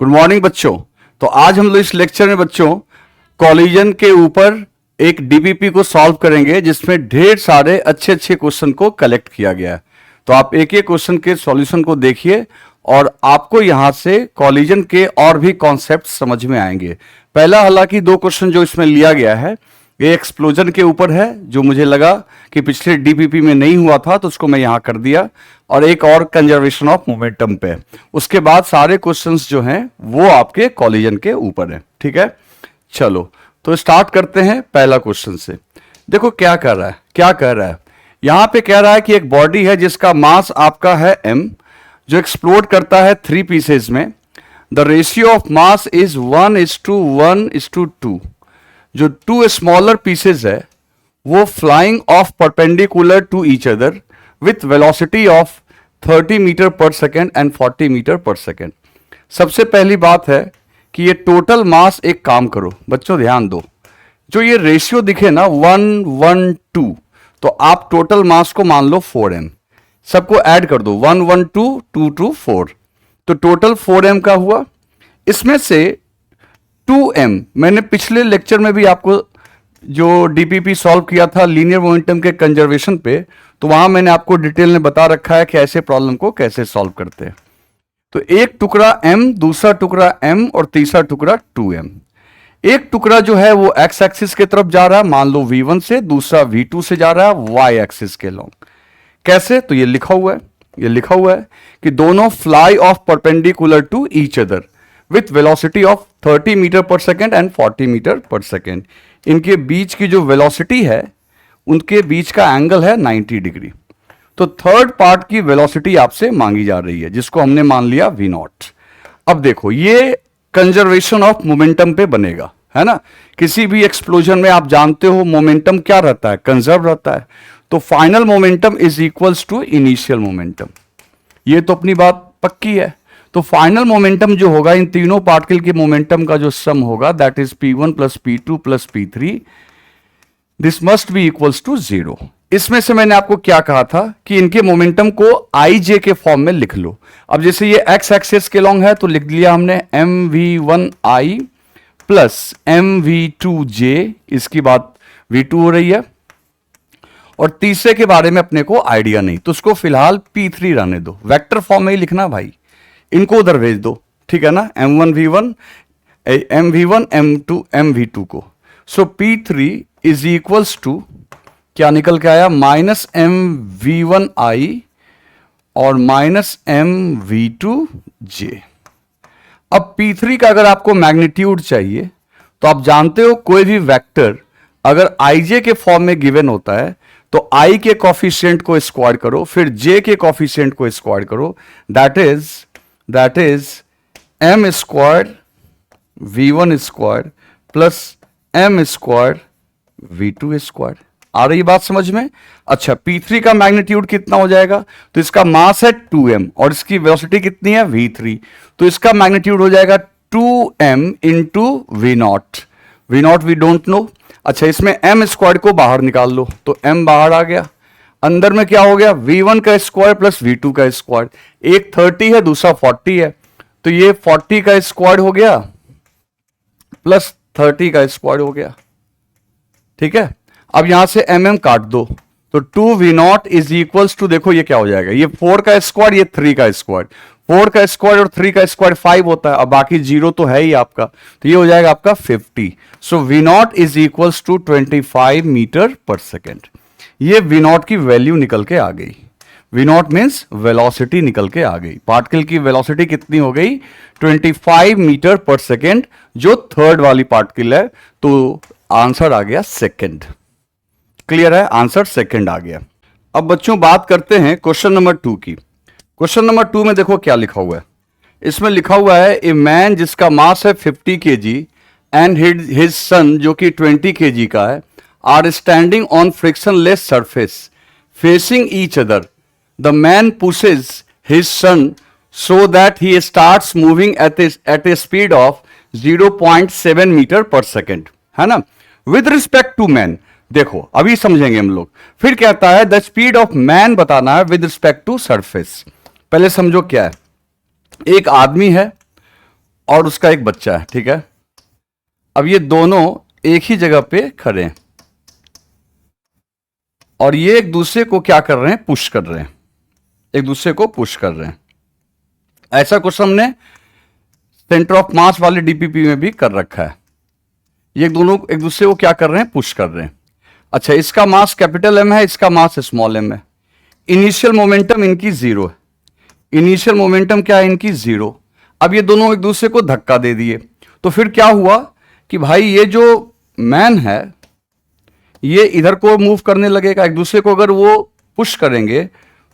Good morning बच्चों। तो आज हम लोग इस लेक्चर में बच्चों कॉलिजन के ऊपर एक डीपीपी को सॉल्व करेंगे जिसमें ढेर सारे अच्छे अच्छे क्वेश्चन को कलेक्ट किया गया है। तो आप एक एक क्वेश्चन के सॉल्यूशन को देखिए और आपको यहां से कॉलिजन के और भी कॉन्सेप्ट समझ में आएंगे। पहला हालांकि दो क्वेश्चन जो इसमें लिया गया है ये एक्सप्लोजन के ऊपर है, जो मुझे लगा कि पिछले डीपीपी में नहीं हुआ था तो उसको मैं यहां कर दिया, और एक और कंजर्वेशन ऑफ मोमेंटम पे। उसके बाद सारे क्वेश्चंस जो हैं वो आपके कॉलिजन के ऊपर है। ठीक है, चलो तो स्टार्ट करते हैं पहला क्वेश्चन से। देखो क्या कर रहा है, क्या कह रहा है यहां पे। कह रहा है कि एक बॉडी है जिसका मास आपका है m, जो एक्सप्लोड करता है 3 पीसेज में। The ratio of mass is 1:1:2। जो 2 स्मॉलर पीसेज है वो flying off perpendicular to each other with velocity of 30 metre per second and 40 metre per second. सबसे पहली बात है कि ये टोटल मास, एक काम करो बच्चों ध्यान दो, जो ये रेशियो दिखे ना 1:1:2, तो आप टोटल मास को मान लो 4m, सबको ऐड कर दो 1:1:2, 2:4, तो टोटल 4m का हुआ। इसमें से 2m मैंने पिछले लेक्चर में भी आपको जो डीपीपी सॉल्व किया था लीनियर मोमेंटम के कंजर्वेशन पे, तो वहां मैंने आपको डिटेल में बता रखा है कि ऐसे प्रॉब्लम को कैसे सॉल्व करते हैं। तो एक टुकड़ा m, दूसरा टुकड़ा m और तीसरा टुकड़ा 2m। एक टुकड़ा जो है वो x एक्सिस के तरफ जा रहा है, मान लो v1 से, दूसरा v2 से जा रहा है y एक्सिस के लॉन्ग। कैसे, तो ये लिखा हुआ है, ये लिखा हुआ है कि दोनों fly off perpendicular to each other with velocity of 30 metre per second and 40 metre per second. इनके बीच की जो वेलोसिटी है उनके बीच का एंगल है 90 डिग्री। तो थर्ड पार्ट की वेलोसिटी आपसे मांगी जा रही है जिसको हमने मान लिया v0। अब देखो ये कंजर्वेशन ऑफ मोमेंटम पे बनेगा, है ना। किसी भी एक्सप्लोजन में आप जानते हो मोमेंटम क्या रहता है, कंजर्व रहता है। तो final momentum is equals to initial momentum, ये तो अपनी बात पक्की है। तो फाइनल मोमेंटम जो होगा इन तीनों पार्टिकल के मोमेंटम का जो सम होगा that is p1 plus p2 plus p3, this must be equals to 0। इसमें से मैंने आपको क्या कहा था कि इनके मोमेंटम को ij के फॉर्म में लिख लो। अब जैसे ये x एक्सिस के लॉन्ग है तो लिख लिया हमने mv1i प्लस mv2j, इसकी बात v2 हो रही है। और तीसरे के बारे में अपने को आइडिया नहीं, तो उसको फिलहाल p3 रहने दो, वेक्टर फॉर्म में ही लिखना भाई, इनको उधर भेज दो, ठीक है ना, m1v1 mv1 m2 mv2 को। सो p3 इज इक्वल्स टू क्या निकल के आया, माइनस mv1i और माइनस mv2j। अब p3 का अगर आपको मैग्नीट्यूड चाहिए तो आप जानते हो कोई भी वेक्टर अगर ij के फॉर्म में गिवन होता है तो i के कॉफिशिएंट को स्क्वायर करो, फिर j के कॉफिशिएंट को स्क्वायर करो, that is m square v1 square plus m square v2 square. आ रही बात समझ में। अच्छा, p3 का मैग्नीट्यूड कितना हो जाएगा, तो इसका मास है 2m और इसकी वेलोसिटी कितनी है v3, तो इसका मैग्नीट्यूड हो जाएगा 2m into v0। v0 we don't know. अच्छा, इसमें m स्क्वायर को बाहर निकाल लो तो m बाहर आ गया, अंदर में क्या हो गया, v1 का स्क्वायर प्लस v2 का स्क्वायर। एक 30 है दूसरा 40 है, तो ये 40 का स्क्वायर हो गया प्लस 30 का स्क्वायर हो गया। ठीक है, अब यहां से mm काट दो तो 2v0 इज इक्वल्स टू, देखो ये क्या हो जाएगा, ये 4 का स्क्वायर, ये 3 का स्क्वायर, 4 का स्क्वायर और 3 का स्क्वायर 5 होता है, अब बाकी 0 तो है ही आपका, तो ये हो जाएगा आपका 50। So v0 is equals to 25 metre per second. ये v0 की वैल्यू निकल के आ गई। v0 मीन्स वेलोसिटी निकल के आ गई। पार्टिकल की वेलोसिटी कितनी हो गई, 25 मीटर पर सेकेंड, जो थर्ड वाली पार्टिकल है। तो आंसर आ गया सेकेंड। क्लियर है, आंसर सेकेंड आ गया। अब बच्चों बात करते हैं क्वेश्चन नंबर 2 की। क्वेश्चन नंबर 2 में देखो क्या लिखा हुआ है। इसमें लिखा हुआ है ए मैन जिसका मास है 50 kg एंड हिज सन जो कि 20 kg का है, are standing on frictionless surface facing each other. The man pushes his son so that he starts moving at a speed of 0.7 metre per second, है ना। With respect to man, देखो अभी समझेंगे हम लोग। फिर कहता है द स्पीड ऑफ मैन बताना है विद रिस्पेक्ट टू सरफेस। पहले समझो क्या है, एक आदमी है और उसका एक बच्चा है, ठीक है। अब ये दोनों एक ही जगह पे खड़े हैं और ये एक दूसरे को क्या कर रहे हैं, पुश कर रहे हैं, एक दूसरे को पुश कर रहे हैं। ऐसा कुछ हमने सेंटर ऑफ मास वाले डीपीपी में भी कर रखा है। ये दोनों एक दूसरे को क्या कर रहे हैं, पुश कर रहे हैं। अच्छा, इसका मास कैपिटल एम है, इसका मास स्मॉल एम है। इनिशियल मोमेंटम इनकी जीरो है, इनिशियल मोमेंटम क्या है इनकी, जीरो। अब ये दोनों एक दूसरे को धक्का दे दिए, तो फिर क्या हुआ कि भाई ये जो मैन है ये इधर को मूव करने लगेगा। एक दूसरे को अगर वो पुश करेंगे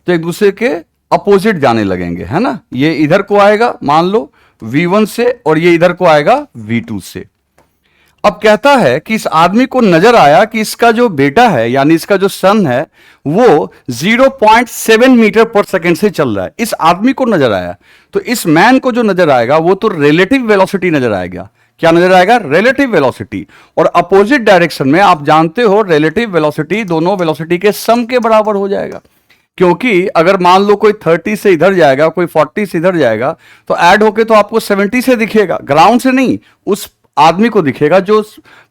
तो एक दूसरे के अपोजिट जाने लगेंगे, है ना। ये इधर को आएगा मान लो V1 से और ये इधर को आएगा V2 से। अब कहता है कि इस आदमी को नजर आया कि इसका जो बेटा है यानी इसका जो सन है वो 0.7 मीटर पर सेकेंड से चल रहा है। इस आदमी को नजर आया, तो इस मैन को जो नजर आएगा वो तो रिलेटिव वेलोसिटी नजर आएगा। क्या नजर आएगा, रिलेटिव वेलोसिटी। और अपोजिट डायरेक्शन में आप जानते हो रिलेटिव वेलोसिटी दोनों वेलोसिटी के सम के बराबर हो जाएगा, क्योंकि अगर मान लो कोई 30 से इधर जाएगा, कोई 40 से इधर जाएगा, तो ऐड होके तो आपको 70 से दिखेगा, ग्राउंड से नहीं, उस आदमी को दिखेगा जो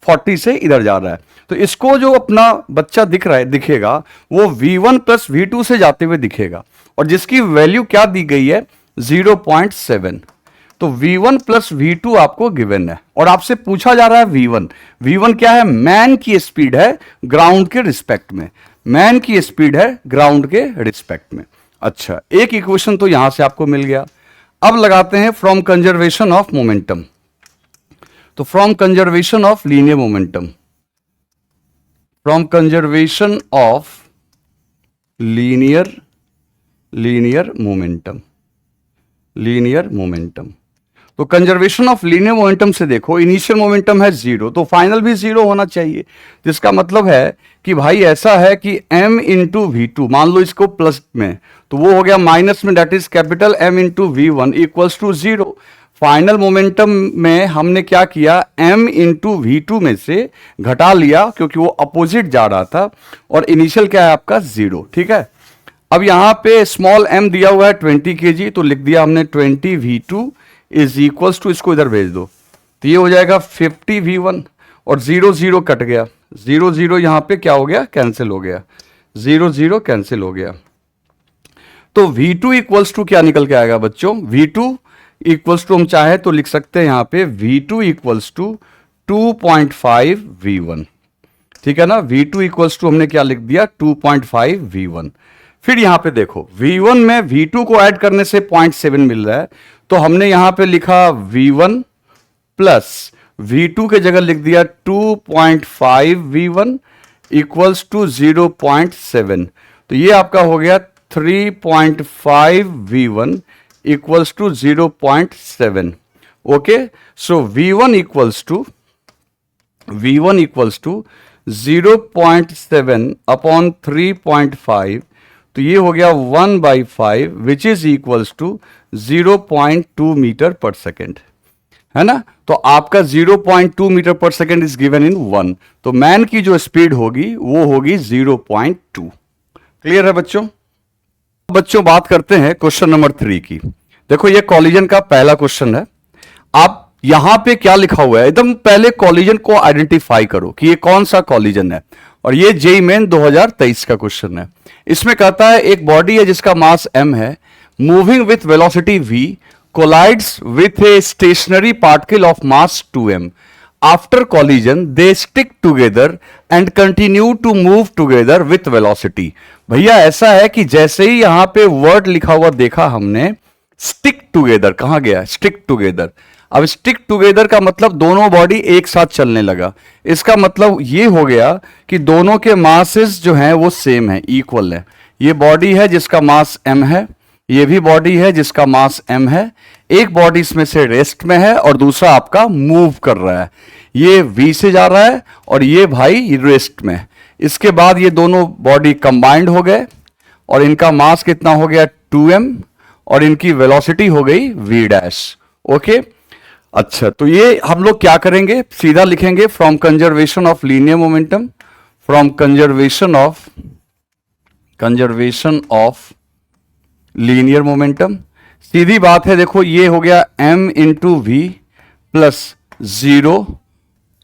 40 से इधर जा रहा है। तो इसको जो अपना बच्चा दिख रहा है दिखेगा वो V1 प्लस V2 से जाते हुए दिखेगा, और जिसकी वैल्यू क्या दी गई है, 0.7। तो V1 प्लस V2 आपको गिवन है और आपसे पूछा जा रहा है V1। V1 क्या है, मैन की स्पीड है ग्राउंड के रिस्पेक्ट में, मैन की स्पीड है ग्राउंड के रिस्पेक्ट में। अच्छा, एक इक्वेशन तो यहां से आपको मिल गया। अब लगाते हैं फ्रॉम कंजर्वेशन ऑफ मोमेंटम। तो from conservation of linear momentum, from conservation of linear momentum, linear momentum. तो कंजर्वेशन ऑफ लीनियर मोमेंटम से देखो, इनिशियल मोमेंटम है जीरो, तो फाइनल भी जीरो होना चाहिए। जिसका मतलब है कि भाई ऐसा है कि m इंटू V2, मान लो इसको प्लस में, तो वो हो गया माइनस में, that is capital M into V1 equals to zero. Final momentum में हमने क्या किया, m इंटू V2 में से घटा लिया क्योंकि वो अपोजिट जा रहा था, और इनिशियल क्या है आपका, जीरो। ठीक है, अब यहां पे स्मॉल m दिया हुआ है 20 kg, तो लिख दिया हमने 20 V2 इज इक्वल्स टू, इसको इधर भेज दो, तो ये हो जाएगा 50 V1, और 0 0 कट गया, 0 0 यहां पे क्या हो गया, कैंसिल हो गया, 0 0 कैंसिल हो गया। तो V2 इक्वल्स टू क्या निकल के आएगा बच्चों, V2 इक्वल्स टू हम चाहे तो लिख सकते हैं यहां पे V2 इक्वल्स टू 2.5 V1। ठीक है ना, V2 इक्वल्स टू हमने क्या लिख दिया, 2.5 V1। फिर यहां पे देखो V1 में V2 को ऐड करने से 0.7 मिल रहा है, तो हमने यहां पे लिखा V1 प्लस V2 के जगह लिख दिया 2.5 V1 इक्वल्स टू 0.7। तो ये आपका हो गया 3.5 V1 equals to 0.7। Okay, so V1 equals to 0.7 upon 3.5, तो ये हो गया 1/5 which is equals to 0.2 metre per second, है ना। तो आपका 0.2 metre per second is given in 1, तो मैन की जो स्पीड होगी वो होगी 0.2। क्लियर है बच्चों। बच्चों बात करते हैं क्वेश्चन नंबर 3 की। देखो ये कॉलिजन का पहला क्वेश्चन है। आप यहां पे क्या लिखा हुआ है, एकदम पहले कॉलिजन को आइडेंटिफाई करो कि ये कौन सा कॉलिजन है, और ये जेईई मेन 2023 का क्वेश्चन है। इसमें कहता है एक बॉडी है जिसका मास m है, moving with velocity v, collides with a stationary particle of mass 2m। After collision they stick together and continue to move together with velocity. भैया ऐसा है कि जैसे ही यहां पे वर्ड लिखा हुआ देखा हमने, स्टिक टुगेदर, कहां गया, स्टिक टुगेदर। अब स्टिक टुगेदर का मतलब दोनों बॉडी एक साथ चलने लगा। इसका मतलब ये हो गया कि दोनों के मासेस जो हैं वो सेम है, इक्वल है। ये बॉडी है जिसका मास m है, ये भी बॉडी है जिसका मास m है। एक बॉडी इसमें से रेस्ट में है और दूसरा आपका मूव कर रहा है। ये v से जा रहा है और ये भाई रेस्ट में। इसके बाद ये दोनों बॉडी कंबाइंड हो गए और इनका मास कितना हो गया 2m, और इनकी वेलोसिटी हो गई v डैश। ओके, अच्छा, तो ये हम लोग क्या करेंगे, सीधा लिखेंगे from conservation of linear momentum, from conservation of linear momentum. सीधी बात है, देखो ये हो गया m into V plus 0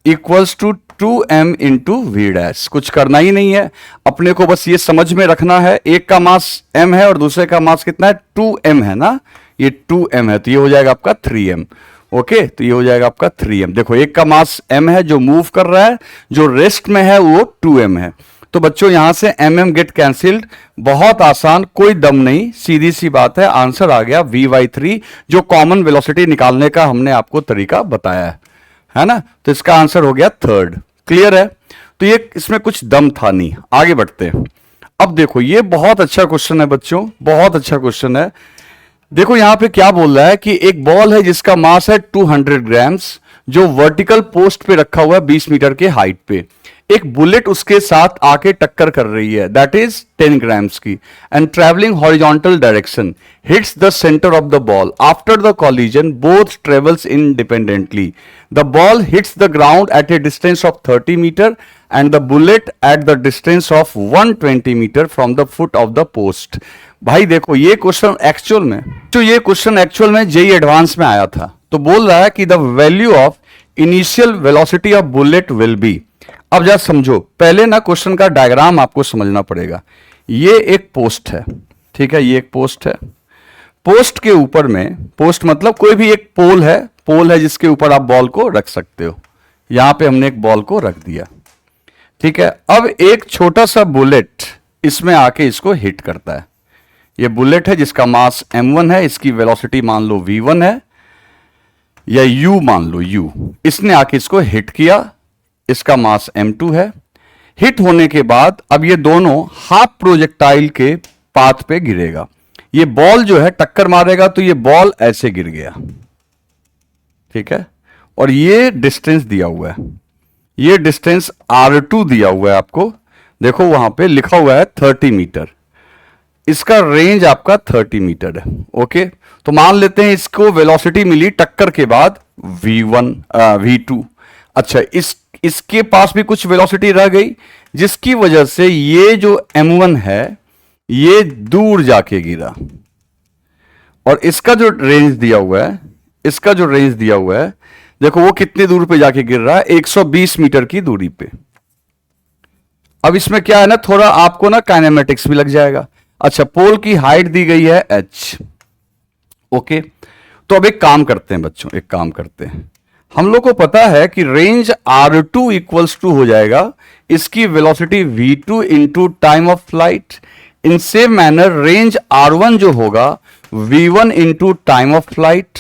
equals to 2m into V dash. कुछ करना ही नहीं है, अपने को बस ये समझ में रखना है, एक का मास m है और दूसरे का मास कितना है, 2m है ना, ये 2m है, तो ये हो जाएगा आपका 3m। ओके, तो ये हो जाएगा आपका 3m। देखो एक का मास m है जो मूव कर रहा है, जो रेस्ट में है वो 2m है। तो बच्चों यहां से mm गेट कैंसिल्ड, बहुत आसान, कोई दम नहीं, सीधी सी बात है, आंसर आ गया v/3, जो कॉमन वेलोसिटी निकालने का हमने आपको तरीका बताया है ना। तो इसका आंसर हो गया थर्ड। क्लियर है? तो ये इसमें कुछ दम था नहीं। आगे बढ़ते हैं। अब देखो ये बहुत अच्छा क्वेश्चन है बच्चों, बहुत अच्छा क्वेश्चन है। देखो यहां पे क्या बोल रहा है कि एक बॉल है जिसका मास है 200 ग्राम्स, जो वर्टिकल पोस्ट पे रखा हुआ है 20 मीटर के हाइट पे। एक बुलेट उसके साथ आके टक्कर कर रही है, दैट इज 10 ग्राम्स की, and travelling horizontal direction hits the centre of the ball. After the collision both travels independently. The ball hits the ground at a distance of 30 metre and the bullet at the distance of 120 metre from the foot of the post. भाई देखो ये question actual में JEE advance में आया था। तो बोल रहा है कि the value of initial velocity of bullet will be. अब जरा समझो, पहले ना क्वेश्चन का डायग्राम आपको समझना पड़ेगा। ये एक पोस्ट है, ठीक है, ये एक पोस्ट है। पोस्ट के ऊपर में, पोस्ट मतलब कोई भी एक पोल है जिसके ऊपर आप बॉल को रख सकते हो। यहां पे हमने एक बॉल को रख दिया, ठीक है। अब एक छोटा सा बुलेट इसमें आके इसको हिट करता है। ये बुलेट है जिसका मास m1 है, इसकी वेलोसिटी मान लो v1 है या u मान लो u। इसने आके इसको हिट किया, इसका मास m2 है। हिट होने के बाद अब ये दोनों हाफ प्रोजेक्टाइल के पाथ पे गिरेगा। ये बॉल जो है टक्कर मारेगा तो ये बॉल ऐसे गिर गया, ठीक है। और ये डिस्टेंस दिया हुआ है, ये डिस्टेंस r2 दिया हुआ है आपको, देखो वहां पे लिखा हुआ है 30 मीटर। इसका रेंज आपका 30 मीटर है। ओके, तो मान लेते हैं इसको वेलोसिटी मिली टक्कर के बाद v2। अच्छा, इसके पास भी कुछ वेलोसिटी रह गई, जिसकी वजह से ये जो m1 है ये दूर जाके गिरा। और इसका जो रेंज दिया हुआ है, देखो वो कितनी दूर पे जाके गिर रहा है, 120 मीटर की दूरी पे। अब इसमें क्या है ना, थोड़ा आपको ना काइनेमेटिक्स भी लग जाएगा। अच्छा, पोल की हाइट दी गई है h। ओके, तो अब एक काम करते हैं बच्चों, एक काम करते हैं। हम लोग को पता है कि रेंज r2 इक्वल्स टू हो जाएगा इसकी velocity v2 into time of flight. In same manner range r1 जो होगा v1 into time of flight.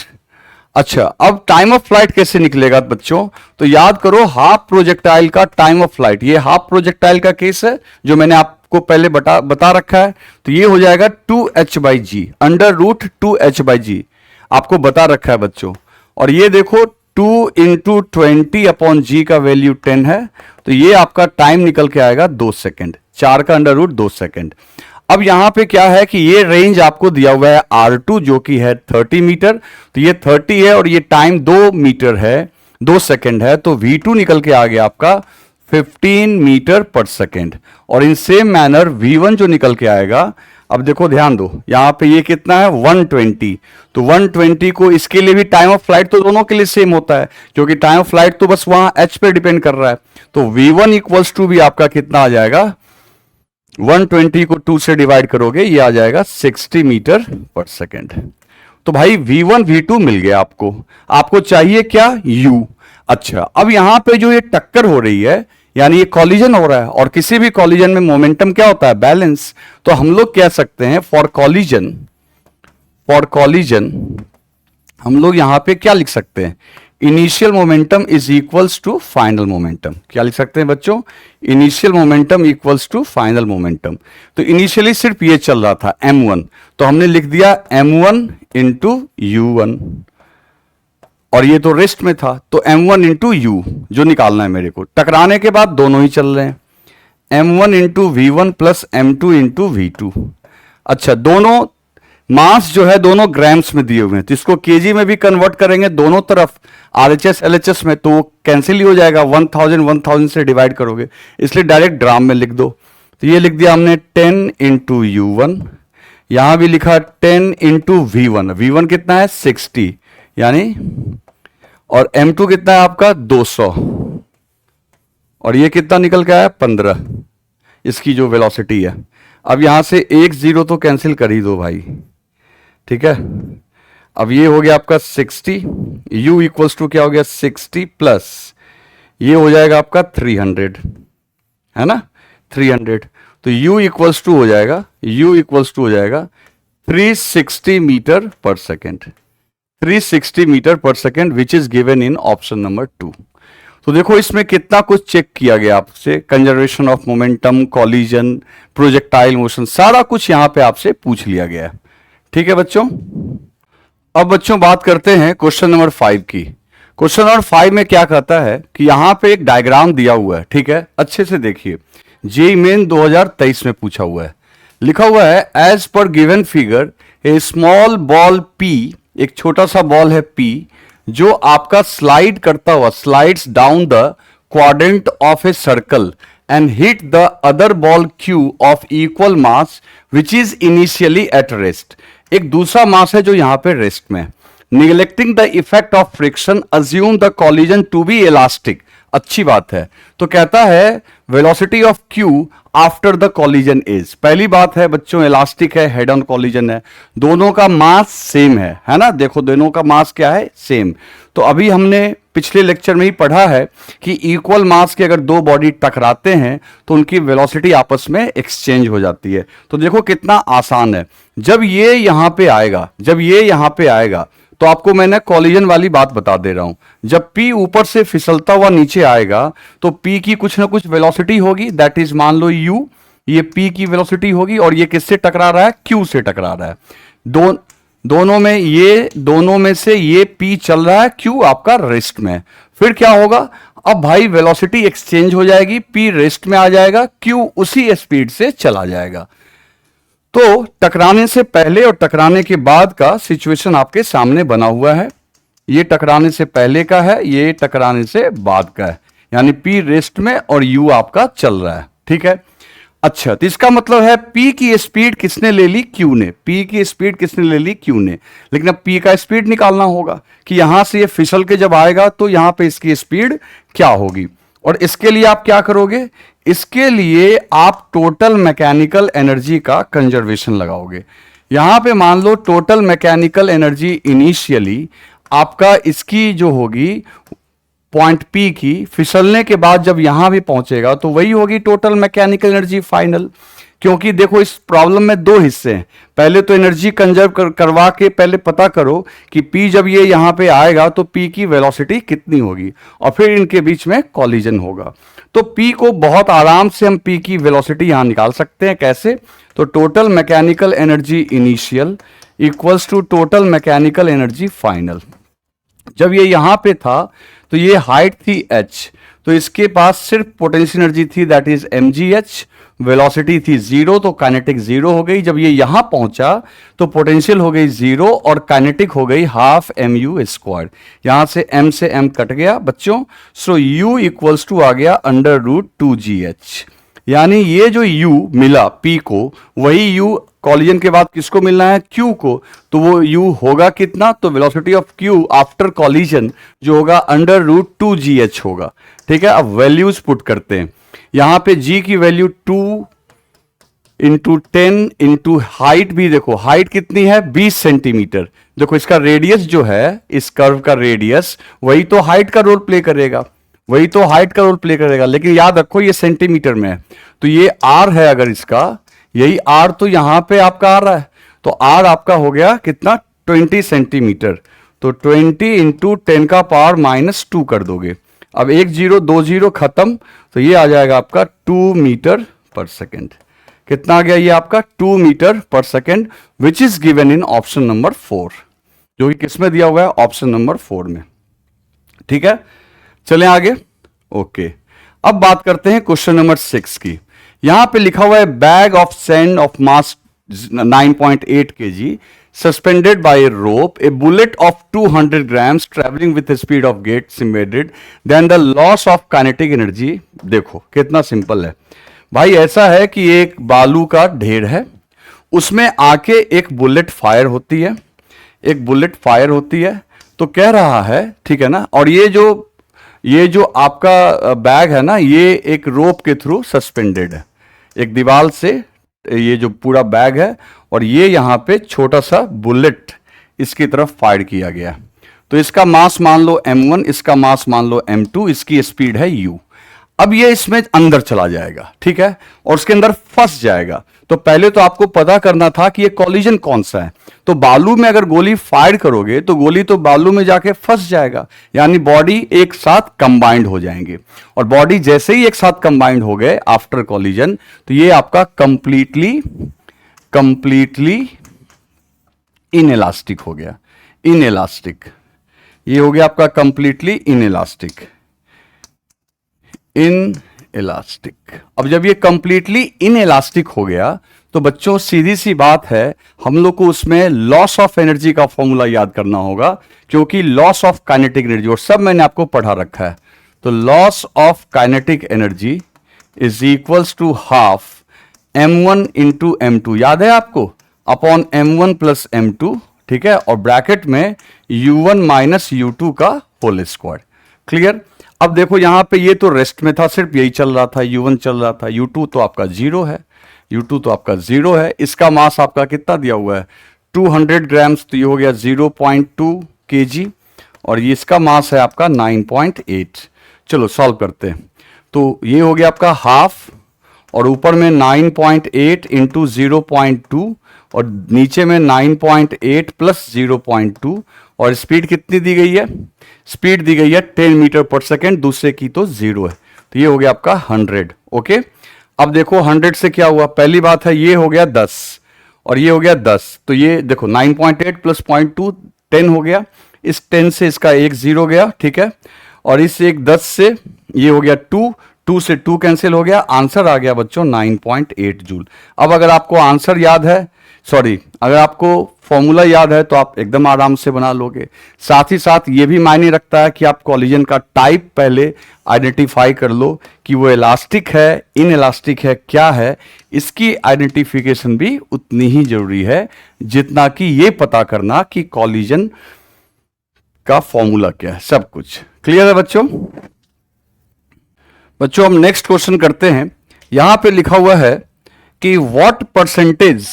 अच्छा, अब टाइम ऑफ फ्लाइट कैसे निकलेगा बच्चों, तो याद करो हाफ प्रोजेक्टाइल का टाइम ऑफ फ्लाइट। ये हाफ प्रोजेक्टाइल का केस है जो मैंने आपको पहले बता रखा है। तो ये हो जाएगा 2h/g, अंडर रूट 2h/g आपको बता रखा है बच्चों। और ये देखो 2 इंटू 20/g का वैल्यू 10 है, तो ये आपका टाइम निकल के आएगा 2 सेकेंड, 4 का अंडर रूट 2 सेकेंड। अब यहां पे क्या है कि ये रेंज आपको दिया हुआ है r2 जो कि है 30 मीटर, तो ये 30 है और ये टाइम 2 मीटर है, 2 सेकेंड है, तो v2 निकल के आ गया आपका 15 मीटर पर सेकेंड। और इन सेम मैनर v1 जो निकल के आएगा, अब देखो ध्यान दो, यहां पे ये कितना है 120, तो 120 को इसके लिए भी टाइम ऑफ फ्लाइट तो दोनों के लिए सेम होता है, क्योंकि टाइम ऑफ फ्लाइट तो बस वहां h पे डिपेंड कर रहा है। तो v1 इक्वल्स टू भी आपका कितना आ जाएगा, 120 को 2 से डिवाइड करोगे ये आ जाएगा 60 मीटर पर सेकेंड। तो भाई v1 v2 मिल गया आपको चाहिए क्या, u। अच्छा, अब यहां पे जो ये टक्कर हो रही है यानी ये कॉलिजन हो रहा है, और किसी भी कॉलिजन में मोमेंटम क्या होता है, बैलेंस। तो हम लोग कह सकते हैं फॉर कॉलिजन हम लोग यहां पे क्या लिख सकते हैं, initial momentum is equals to final momentum. क्या लिख सकते हैं बच्चों, initial momentum equals to final momentum. तो इनिशियली सिर्फ ये चल रहा था m1, तो हमने लिख दिया m1 इंटू u1, और ये तो रेस्ट में था, तो m1 इंटू u जो निकालना है मेरे को। टकराने के बाद दोनों ही चल रहे हैं, m1 into v1 plus m2 into v2। अच्छा, दोनों मास जो है दोनों ग्राम्स में दिए हुए हैं, तो इसको केजी में भी कन्वर्ट करेंगे दोनों तरफ, आरएचएस एलएचएस में, तो वो कैंसिल ही हो जाएगा, 1000 से डिवाइड करोगे, इसलिए डायरेक्ट ग्राम में लिख दो। तो ये लिख दिया हमने 10 इंटू u1, यहां भी लिखा 10 इंटू V1, V1 कितना है 60 यानी, और M2 कितना है आपका 200, और ये कितना निकल के आया 15, इसकी जो वेलोसिटी है। अब यहां से एक जीरो तो कैंसिल कर ही दो भाई, ठीक है। अब ये हो गया आपका 60, U इक्वल्स टू क्या हो गया 60 प्लस ये हो जाएगा आपका 300, है ना 300, तो U इक्वल्स टू हो जाएगा, U इक्वल्स टू हो जाएगा 360 metre per second, 360 metre per second which is given in option number 2। तो देखो इसमें कितना कुछ चेक किया गया आपसे, conservation of momentum, collision, projectile motion, सारा कुछ यहां पे आपसे पूछ लिया गया है, ठीक है बच्चों। अब बच्चों बात करते हैं क्वेश्चन नंबर 5 की। क्वेश्चन नंबर 5 में क्या कहता है कि यहां पे एक डायग्राम दिया हुआ है, ठीक है, अच्छे से देखिए, जेईई मेन 2023 में पूछा हुआ है। लिखा हुआ है as per given figure a small ball P, एक छोटा सा बॉल है पी, जो आपका स्लाइड करता हुआ slides down the quadrant of a circle and hit the other ball Q of equal mass which is initially at rest. एक दूसरा मास है जो यहां पे रेस्ट में। Neglecting the effect of friction assume the collision to be elastic, अच्छी बात है। तो कहता है velocity of Q after the collision is, पहली बात है बच्चों इलास्टिक है, हेड ऑन कॉलिजन है, दोनों का मास सेम है ना, देखो दोनों का मास क्या है सेम। तो अभी हमने पिछले लेक्चर में ही पढ़ा है कि इक्वल मास के अगर दो बॉडी टकराते हैं तो उनकी वेलोसिटी आपस में एक्सचेंज हो जाती है। तो देखो कितना आसान है, जब ये यहां पे आएगा, जब ये यहां पे आएगा तो आपको मैंने कॉलिजन वाली बात बता दे रहा हूं, जब P ऊपर से फिसलता हुआ नीचे आएगा तो P की कुछ ना कुछ वेलोसिटी होगी, दैट इज मान लो U, ये P की वेलोसिटी होगी, और ये किससे टकरा रहा है Q से टकरा रहा है। दोनों में से ये P चल रहा है, Q आपका रेस्ट में। फिर क्या होगा, अब भाई वेलोसिटी एक्सचेंज हो जाएगी, P रेस्ट में आ जाएगा, Q उसी स्पीड से चला जाएगा। तो टकराने से पहले और टकराने के बाद का सिचुएशन आपके सामने बना हुआ है। ये टकराने से पहले का है, ये टकराने से बाद का है, यानी P रेस्ट में और U आपका चल रहा है, ठीक है। अच्छा, तो इसका मतलब है P की स्पीड किसने ले ली Q ने, P की स्पीड किसने ले ली Q ने। लेकिन अब P का स्पीड निकालना होगा कि यहां से ये फिसल के जब आएगा तो यहां पे इसकी स्पीड क्या होगी, और इसके लिए आप क्या करोगे, इसके लिए आप टोटल मैकेनिकल एनर्जी का कंजर्वेशन लगाओगे। यहां पे मान लो टोटल मैकेनिकल एनर्जी इनिशियली आपका इसकी जो होगी पॉइंट P की, फिसलने के बाद जब यहां भी पहुंचेगा तो वही होगी टोटल मैकेनिकल एनर्जी फाइनल। क्योंकि देखो इस प्रॉब्लम में दो हिस्से हैं, पहले तो एनर्जी कंजर्व करवा के पहले पता करो कि P जब ये यहां पे आएगा तो P की वेलोसिटी कितनी होगी, और फिर इनके बीच में कॉलिजन होगा। तो P को बहुत आराम से हम P की वेलोसिटी यहां निकाल सकते हैं, कैसे, तो total mechanical energy initial equals to total mechanical energy final. जब ये यहां पे था तो ये हाइट थी h, तो इसके पास सिर्फ पोटेंशियल एनर्जी थी दैट इज mgh, वेलोसिटी थी 0, तो काइनेटिक 0 हो गई। जब ये यहां पहुंचा तो पोटेंशियल हो गई 0 और काइनेटिक हो गई हाफ mu स्क्वायर। यहां से m से m कट गया बच्चों, सो u इक्वल्स टू आ गया √2gh, यानी ये जो u मिला P को, वही u कॉलिजन के बाद किसको मिलना है Q को, तो वो u होगा कितना, तो velocity of Q after collision जो होगा √2gh होगा, ठीक है। अब वैल्यूज पुट करते हैं, यहां पे g की वैल्यू 2 इंटू 10 इंटू हाइट भी देखो, हाइट कितनी है 20 सेंटीमीटर। देखो इसका रेडियस जो है, इस कर्व का रेडियस, वही तो हाइट का रोल प्ले करेगा, वही तो हाइट का रोल प्ले करेगा। लेकिन याद रखो ये सेंटीमीटर में है, तो ये r है, अगर इसका यही r तो यहां पे आपका आ रहा है, तो r आपका हो गया कितना 20 सेंटीमीटर, तो 20 इंटू 10 का पावर -2 कर दोगे। अब 1 0 2 0 खत्म, तो ये आ जाएगा आपका 2 मीटर पर सेकेंड। कितना आ गया ये आपका 2 metre per second, which is given in option number 4, जो कि किसमें दिया हुआ है ऑप्शन नंबर 4 में, ठीक है। चलें आगे, ओके। अब बात करते हैं क्वेश्चन नंबर 6 की। यहां पे लिखा हुआ है bag of sand of mass 9.8 kg suspended by a rope, a bullet of 200 grams travelling with speed of gets embedded, then the loss of kinetic energy. देखो कितना सिंपल है भाई, ऐसा है कि एक बालू का ढेर है, उसमें आके एक बुलेट फायर होती है, एक बुलेट फायर होती है। तो कह रहा है, ठीक है ना, और ये जो आपका बैग है ना, ये एक रोप के थ्रू सस्पेंडेड है, एक दीवार से ये जो पूरा बैग है, और ये यहां पे छोटा सा बुलेट इसकी तरफ फायर किया गया। तो इसका मास मान लो m1, इसका मास मान लो m2, इसकी स्पीड है u। अब ये इसमें अंदर चला जाएगा, ठीक है, और उसके अंदर फंस जाएगा। तो पहले तो आपको पता करना था कि ये कॉलिजन कौन सा है। तो बालू में अगर गोली फायर करोगे तो गोली तो बालू में जाके फंस जाएगा, यानी बॉडी एक साथ कंबाइंड हो जाएंगे। और बॉडी जैसे ही एक साथ कंबाइंड हो गए आफ्टर कॉलिजन, तो ये आपका कंप्लीटली इनइलास्टिक हो गया। इनइलास्टिक, ये हो गया आपका कंप्लीटली इनइलास्टिक। इनइलास्टिक। अब जब ये कंप्लीटली इनइलास्टिक हो गया तो बच्चों सीधी सी बात है, हम लोग को उसमें लॉस ऑफ एनर्जी का फॉर्मूला याद करना होगा, क्योंकि लॉस ऑफ काइनेटिक एनर्जी और सब मैंने आपको पढ़ा रखा है। तो loss of kinetic energy is equals to half m1 into m2, याद है आपको, अपॉन m1 प्लस m2, ठीक है, और ब्रैकेट में u1 माइनस u2 का होल स्क्वायर। क्लियर। अब देखो यहां पे ये तो रेस्ट में था, सिर्फ यही चल रहा था, u1 चल रहा था, u2 तो आपका जीरो है, u2 तो आपका जीरो है। इसका मास आपका कितना दिया हुआ है 200 ग्राम्स, तो ये हो गया 0.2 kg, और ये इसका मास है आपका 9.8। चलो सॉल्व करते हैं। तो ये हो गया आपका हाफ, और ऊपर में 9.8 इंटू 0.2, और नीचे में 9.8 प्लस 0.2, और स्पीड कितनी दी गई है, स्पीड दी गई है 10 मीटर पर सेकेंड, दूसरे की तो जीरो है, तो ये हो गया आपका 100। ओके, अब देखो 100 से क्या हुआ, पहली बात है ये हो गया 10 और ये हो गया 10, तो ये देखो 9.8 प्लस 0.2 10 हो गया, इस 10 से इसका एक जीरो गया, ठीक है, और इस एक 10 से ये हो गया 2 से 2 कैंसिल हो गया, आंसर आ गया बच्चों 9.8 जूल। अब अगर आपको आंसर याद है, सॉरी अगर आपको फॉर्मूला याद है तो आप एकदम आराम से बना लोगे। साथ ही साथ ये भी मायने रखता है कि आप कॉलिजन का टाइप पहले आइडेंटिफाई कर लो कि वो इलास्टिक है, इनइलास्टिक है, क्या है, इसकी आइडेंटिफिकेशन भी उतनी ही जरूरी है जितना कि ये पता करना कि कॉलिजन का फॉर्मूला क्या है। सब कुछ क्लियर है बच्चों। बच्चों हम नेक्स्ट क्वेश्चन करते हैं। यहां पे लिखा हुआ है कि what percentage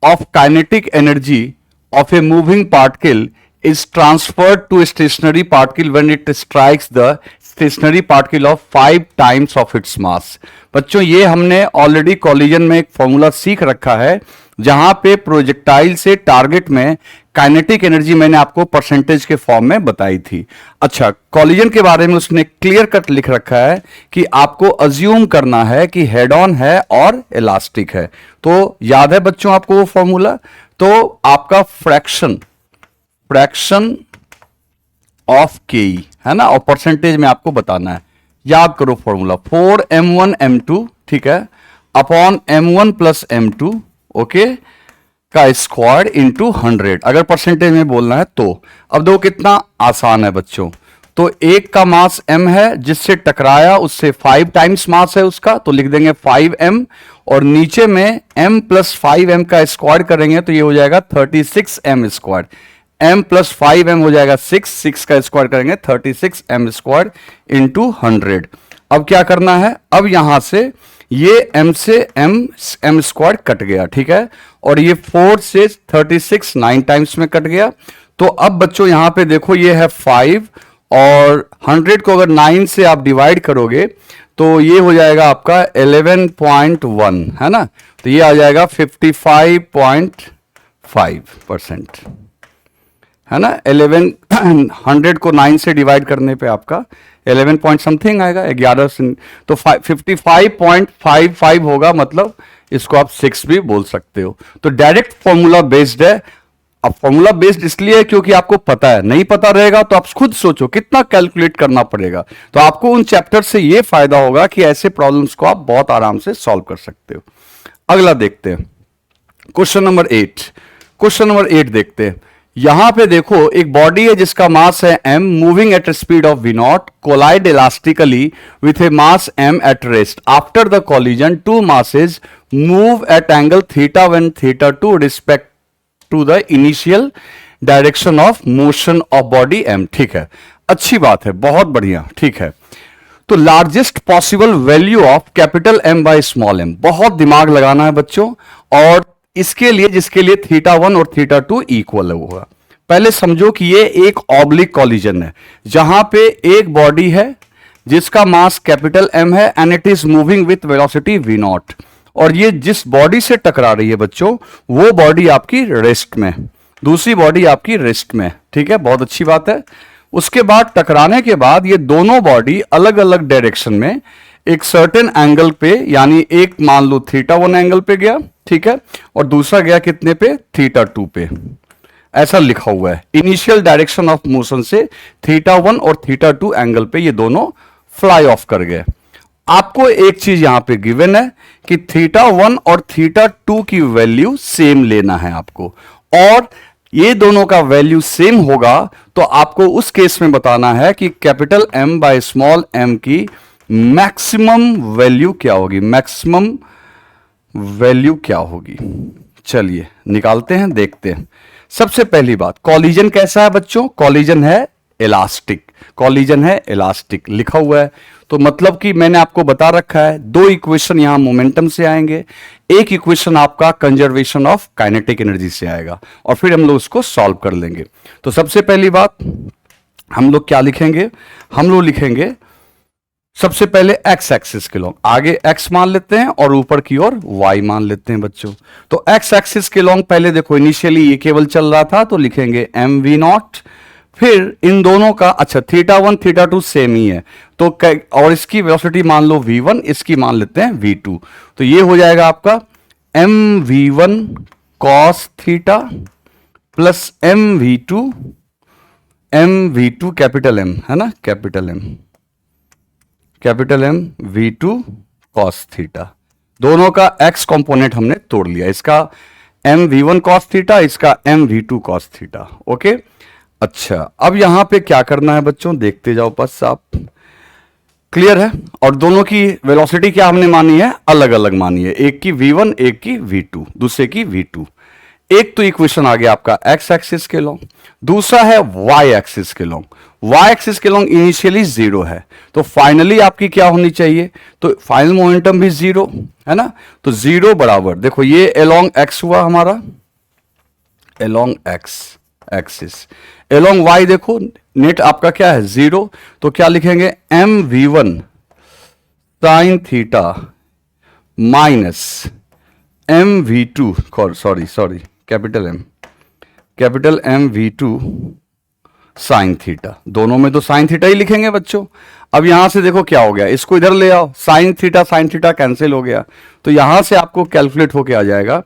of kinetic energy of a moving particle is transferred to a stationary particle when it strikes the stationary particle of 5 times of its mass। बच्चों ये हमने ऑलरेडी कॉलिजन में एक फॉर्मूला सीख रखा है जहां पे प्रोजेक्टाइल से टारगेट में काइनेटिक एनर्जी मैंने आपको परसेंटेज के फॉर्म में बताई थी। अच्छा, कॉलिजन के बारे में उसने क्लियर कट लिख रखा है कि आपको अज्यूम करना है कि हेड ऑन है और इलास्टिक है। तो याद है बच्चों आपको वो फॉर्मूला, तो आपका फ्रैक्शन ऑफ के है ना, और परसेंटेज में आपको बताना है। याद करो फॉर्मूला 4m1 m2, ठीक है, upon m1 plus m2, okay, का स्क्वायर इंटू 100 अगर परसेंटेज में बोलना है तो। अब देखो कितना आसान है बच्चों, तो एक का मास m है, जिससे टकराया उससे 5 टाइम्स मास है उसका, तो लिख देंगे 5m, और नीचे में m प्लस 5m का स्क्वायर करेंगे तो ये हो जाएगा 36m square, m plus 5m हो जाएगा 6 का स्क्वायर करेंगे 36m स्क्वायर इंटू 100। अब क्या करना है, अब यहां से ये m से m स्क्वायर कट गया, ठीक है, और ये 4 से 36 9 टाइम्स में कट गया। तो अब बच्चों यहां पे देखो ये है 5, और 100 को अगर 9 से आप डिवाइड करोगे तो ये हो जाएगा आपका 11.1, है ना, तो ये आ जाएगा 55.5%, है ना। 100 को 9 से डिवाइड करने पे आपका 11 पॉइंट समथिंग आएगा, 11 से, तो 55.55 होगा, मतलब इसको आप 6 भी बोल सकते हो। तो डायरेक्ट फॉर्मूला बेस्ड है। अब फॉर्मूला बेस्ड इसलिए है क्योंकि आपको पता है, नहीं पता रहेगा तो आप खुद सोचो कितना कैलकुलेट करना पड़ेगा। तो आपको उन चैप्टर से ये फायदा होगा कि ऐसे प्रॉब्लम्स को आप बहुत आराम से सॉल्व कर सकते हो। अगला देखते हैं क्वेश्चन नंबर 8। क्वेश्चन नंबर 8 देखते हैं। यहां पे देखो एक बॉडी है जिसका मास है m, moving at speed of v naught, collide elastically with a mass m at rest. After the collision two masses move at angle theta when theta to respect to the initial direction of motion of body m। ठीक है, अच्छी बात है, बहुत बढ़िया, ठीक है। तो largest possible value of capital M by small m, बहुत दिमाग लगाना है बच्चों। और इसके लिए जिसके लिए थीटा 1 और थीटा 2 इक्वल होगा, पहले समझो कि ये एक ऑब्लिक कॉलिजन है जहां पे एक बॉडी है जिसका मास कैपिटल M है and it is moving with velocity v not, और ये जिस बॉडी से टकरा रही है बच्चों वो बॉडी आपकी रेस्ट में, दूसरी बॉडी आपकी रेस्ट में। ठीक है, बहुत अच्छी बात है। उसके बाद टकराने के बाद ये दोनों बॉडी अलग अलग डायरेक्शन में एक सर्टेन एंगल पे, यानी एक मान लो थीटा 1 एंगल पे गया, ठीक है, और दूसरा गया कितने पे, थीटा 2 पे। ऐसा लिखा हुआ है, इनिशियल डायरेक्शन ऑफ मोशन से थीटा 1 और थीटा 2 एंगल पे ये दोनों फ्लाई ऑफ कर गए। आपको एक चीज यहां पे गिवन है कि थीटा 1 और थीटा 2 की वैल्यू सेम लेना है आपको, और ये दोनों का वैल्यू सेम होगा तो आपको उस केस में बताना है कि capital M by small m की मैक्सिमम वैल्यू क्या होगी, मैक्सिमम वैल्यू क्या होगी। चलिए निकालते हैं, देखते हैं। सबसे पहली बात, कॉलिजन कैसा है बच्चों, कॉलिजन है इलास्टिक, कॉलिजन है इलास्टिक लिखा हुआ है। तो मतलब कि मैंने आपको बता रखा है दो इक्वेशन यहां मोमेंटम से आएंगे, एक इक्वेशन आपका कंजर्वेशन ऑफ काइनेटिक एनर्जी से आएगा, और फिर हम लोग उसको सॉल्व कर लेंगे। तो सबसे पहली बात हम लोग क्या लिखेंगे, हम लोग लिखेंगे सबसे पहले x एक्सिस के लॉन्ग, आगे x मान लेते हैं और ऊपर की ओर y मान लेते हैं बच्चों। तो x एक्सिस के लॉन्ग पहले देखो इनिशियली ये केवल चल रहा था तो लिखेंगे m v नॉट, फिर इन दोनों का, अच्छा थीटा 1 थीटा 2 सेम ही है तो और इसकी वेलोसिटी मान लो v1, इसकी मान लेते हैं v2, तो ये हो जाएगा आपका m v1 cos theta plus m v2 capital M है ना, capital M v2 cos theta. दोनों का x कंपोनेंट हमने तोड़ लिया, इसका m v1 cos थीटा, इसका m v2 cos theta. Okay, अच्छा अब यहां पे क्या करना है बच्चों, देखते जाओ बस आप, क्लियर है। और दोनों की वेलोसिटी क्या हमने मानी है, अलग अलग मानी है, एक की v1 एक की v2, दूसरे की v2। एक तो इक्वेशन आ गया आपका x एक्सिस के लॉन्ग, दूसरा है y एक्सिस के लॉन्ग। y एक्सिस के लॉन्ग इनिशियली जीरो है तो फाइनली आपकी क्या होनी चाहिए, तो फाइनल मोमेंटम भी जीरो है ना, तो जीरो बराबर देखो ये अलोंग x हुआ हमारा, along x axis, along y देखो नेट आपका क्या है जीरो, तो क्या लिखेंगे m v1 sine theta minus m v2, sorry capital M v2 sine theta, दोनों में तो साइन थीटा ही लिखेंगे बच्चों। अब यहां से देखो क्या हो गया, इसको इधर ले आओ, साइन थीटा कैंसिल हो गया, तो यहां से आपको कैलकुलेट होके आ जाएगा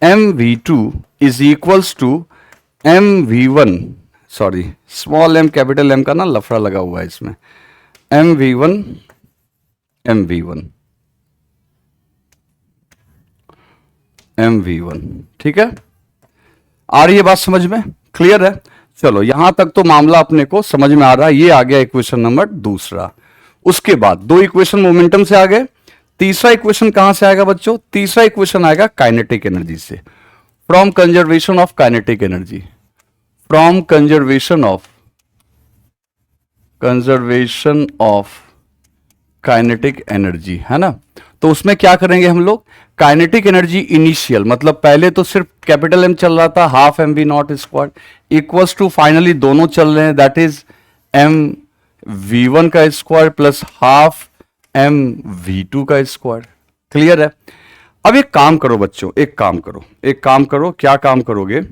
m v2 is equals to m v1, sorry small m capital M का ना लफड़ा लगा हुआ है इसमें, m v1, ठीक है, आ रही है बात समझ में, क्लियर है। चलो यहां तक तो मामला अपने को समझ में आ रहा है, ये आ गया इक्वेशन नंबर दूसरा। उसके बाद दो इक्वेशन मोमेंटम से आ गए, तीसरा इक्वेशन कहां से आएगा बच्चों, तीसरा इक्वेशन आएगा काइनेटिक एनर्जी से, from conservation of kinetic energy, from conservation of kinetic energy है ना। तो उसमें क्या करेंगे हम लोग, काइनेटिक एनर्जी इनिशियल, मतलब पहले तो सिर्फ कैपिटल M चल रहा था, half m v naught square equals to finally दोनों चल रहे हैं, दैट इज m v1 का square plus half m v2 का स्क्वायर। क्लियर है। अब एक काम करो बच्चों, एक काम करो, क्या काम करोगे,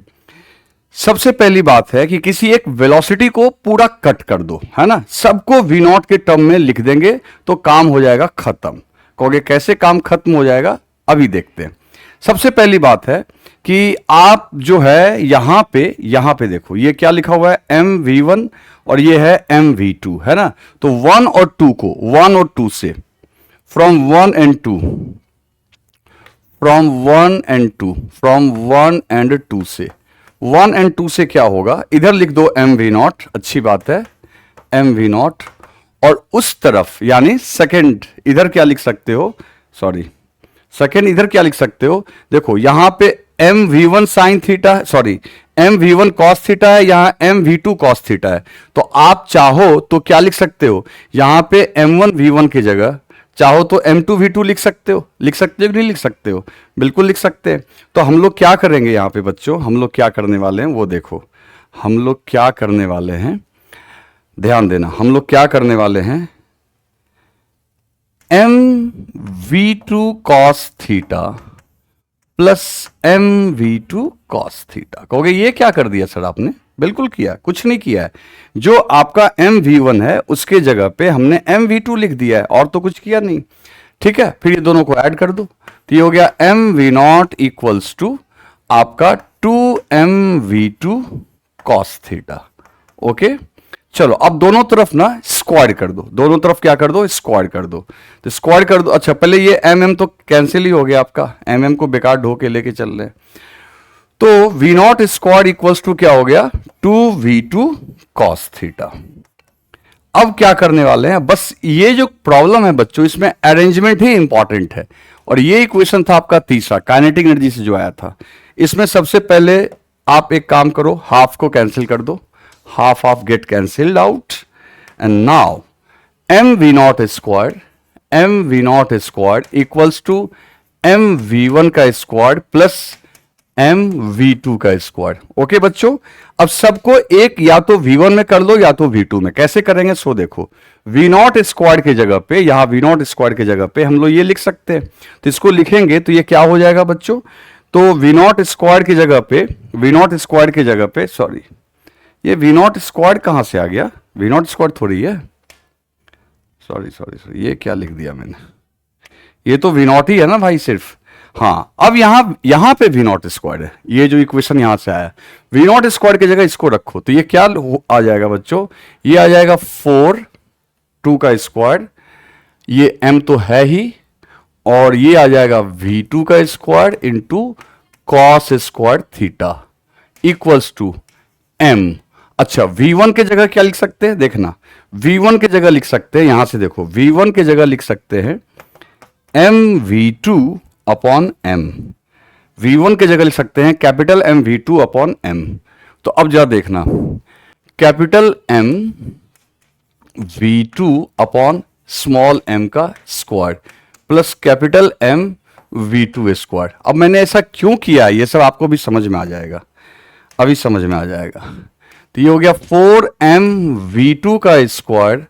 सबसे पहली बात है कि किसी एक वेलोसिटी को पूरा कट कर दो, है ना, सबको v नॉट के टर्म में लिख देंगे तो काम हो जाएगा खत्म। कहोगे कैसे काम खत्म हो जाएगा, अभी देखते हैं। सबसे पहली बात है कि आप जो है यहां पे देखो ये क्या लिखा हुआ है m v1 और ये है m v2 है ना, तो 1 और 2 को 1 और 2 से, फ्रॉम 1 एंड 2 से 1 एंड 2 से क्या होगा, इधर लिख दो एम वी नॉट, अच्छी बात है, एम वी नॉट, और उस तरफ यानी सेकंड इधर क्या लिख सकते हो, सॉरी सेकंड इधर क्या लिख सकते हो, देखो यहां पे M V one sine theta, sorry M V one cos theta है, यहां M V two cos theta है। तो आप चाहो तो क्या लिख सकते हो, यहां पे एम वन वी वन की जगह चाहो तो एम टू वी टू लिख सकते हो, लिख सकते हो कि नहीं लिख सकते हो, बिल्कुल लिख सकते हैं। तो हम लोग क्या करेंगे यहां पे बच्चों, हम लोग क्या करने वाले हैं वो देखो, हम लोग क्या करने वाले हैं, ध्यान देना, हम लोग क्या करने वाले हैं, M V two cos theta plus M V two cos theta. कहोगे ये क्या कर दिया सर आपने, बिल्कुल किया, कुछ नहीं किया है, जो आपका एम वी वन है उसके जगह पे हमने एम वी टू लिख दिया है, और तो कुछ किया नहीं, ठीक है। फिर ये दोनों को ऐड कर दो, तो ये हो गया M V naught equals to आपका 2mv2 कॉस थीटा। ओके, चलो अब दोनों तरफ ना स्क्वायर कर दो, दोनों तरफ क्या कर दो, स्क्वायर कर दो, तो स्क्वायर कर दो। अच्छा पहले ये एम तो कैंसिल ही हो गया आपका, एम को बेकार ढो के लेके चल रहे, तो V not square equals to क्या हो गया, 2v2 कॉस थीटा। अब क्या करने वाले हैं, बस ये जो प्रॉब्लम है बच्चों इसमें अरेंजमेंट ही इंपॉर्टेंट है, और ये इक्वेशन था आपका तीसरा काइनेटिक एनर्जी से जो आया था। इसमें सबसे पहले आप एक काम करो, हाफ को कैंसिल कर दो, half of get cancelled out, and now M V not square equals to M V one का square plus M V two का स्क्वायर। ओके बच्चों, अब सबको एक या तो v1 में कर लो या तो v2 में, कैसे करेंगे सो देखो, वी नॉट स्क्वायर की जगह पे, यहां वी नॉट स्क्वायर की जगह पे हम लोग ये लिख सकते हैं, तो इसको लिखेंगे तो ये क्या हो जाएगा बच्चों, तो वी नॉट स्क्वायर की जगह पे, वी नॉट स्क्वायर की जगह पे, सॉरी ये वी नॉट स्क्वायर कहां से आ गया, वी नॉट स्क्वायर थोड़ी है, सॉरी सॉरी सॉरी ये क्या लिख दिया मैंने, ये तो वी नॉट ही है ना भाई सिर्फ। हाँ अब यहां पे वी नॉट स्क्वायर है, ये जो इक्वेशन यहां से आया, वी नॉट स्क्वायर की जगह इसको रखो, तो ये क्या आ जाएगा बच्चों, ये आ जाएगा 4 2 का स्क्वायर, ये m तो है ही, और ये आ जाएगा v2 का square into cos square theta equals to m। अच्छा v1 के जगह क्या लिख सकते हैं, देखना v1 के जगह लिख सकते हैं, यहां से देखो v1 के जगह लिख सकते हैं mv2 अपॉन m, v1 के जगह लिख सकते हैं कैपिटल mv2 अपॉन m। तो अब जरा देखना, capital M v2 upon small m का square plus capital M v2 square. अब मैंने ऐसा क्यों किया, ये सब आपको भी समझ में आ जाएगा, अभी समझ में आ जाएगा। तो ये हो गया 4m v2 का स्क्वायर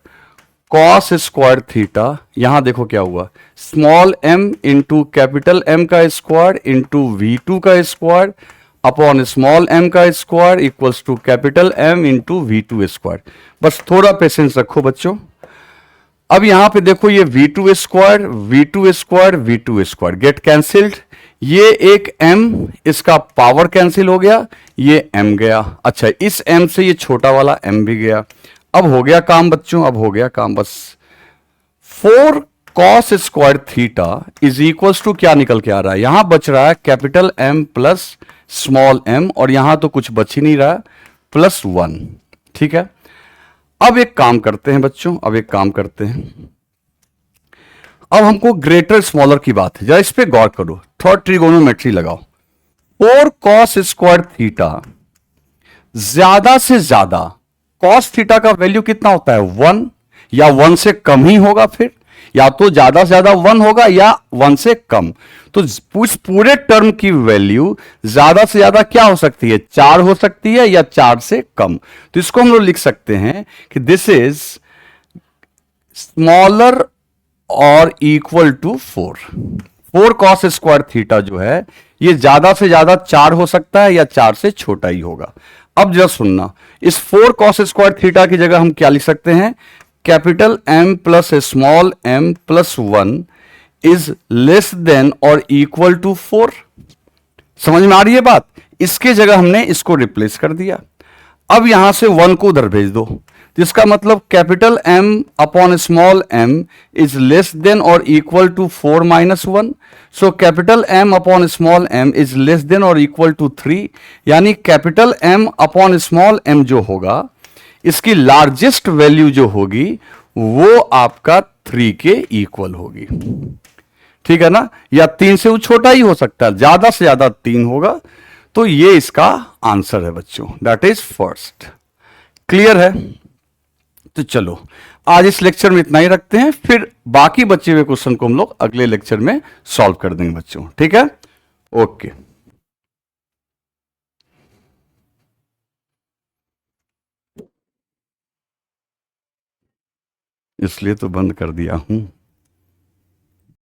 कॉस स्क्वायर थीटा, यहां देखो क्या हुआ, small m into capital M का स्क्वायर इंटू v2 का स्क्वायर अपॉन स्मॉल m का square equals to capital M into v2 square. बस थोड़ा पेशेंस रखो बच्चों। अब यहां पे देखो ये v2 square v2 square v2 square gate cancelled, ये एक m इसका पावर कैंसिल हो गया, ये m गया। अच्छा इस m से ये छोटा वाला m भी गया। अब हो गया काम बच्चों, अब हो गया काम, बस 4 cos square theta is equals to क्या निकल के आ रहा है, यहां बच रहा है capital M plus small m, और यहां तो कुछ बच ही नहीं रहा, प्लस 1। ठीक है, अब एक काम करते हैं बच्चों, अब एक काम करते हैं, अब हमको ग्रेटर स्मॉलर की बात है, जरा इस पे गौर करो, थोड़ा ट्रिगोनोमेट्री लगाओ। 4 कॉस स्क्वायर थीटा ज्यादा से ज्यादा कॉस थीटा का वैल्यू कितना होता है 1, या 1 से कम ही होगा, फिर या तो ज्यादा से ज्यादा 1 होगा या 1 से कम। तो उस पूरे टर्म की वैल्यू ज्यादा से ज्यादा क्या हो सकती है, 4 हो सकती है या 4 से कम। तो इसको हम लोग लिख सकते हैं कि दिस इज स्मॉलर और equal to 4 cos square theta जो है ये ज्यादा से ज्यादा 4 हो सकता है या 4 से छोटा ही होगा। अब जरा सुनना, इस 4 कॉस स्क्वायर थीटा की जगह हम क्या लिख सकते हैं, capital M plus small m plus 1 is less than और इक्वल टू 4। समझ में आ रही है बात, इसके जगह हमने इसको रिप्लेस कर दिया। अब यहां से 1 को उधर भेज दो, जिसका मतलब capital M upon small m is less than और equal to 4-1। So capital M upon small m is less than और इक्वल टू 3, यानी capital M upon small m जो होगा, इसकी लार्जेस्ट वैल्यू जो होगी वो आपका 3 के इक्वल होगी। ठीक है ना, या 3 से वो छोटा ही हो सकता है, ज्यादा से ज्यादा 3 होगा। तो ये इसका आंसर है बच्चों, दैट इज फर्स्ट। क्लियर है? तो चलो आज इस लेक्चर में इतना ही रखते हैं, फिर बाकी बचे हुए क्वेश्चन को हम लोग अगले लेक्चर में सॉल्व कर देंगे बच्चों। ठीक है, ओके। इसलिए तो बंद कर दिया हूं।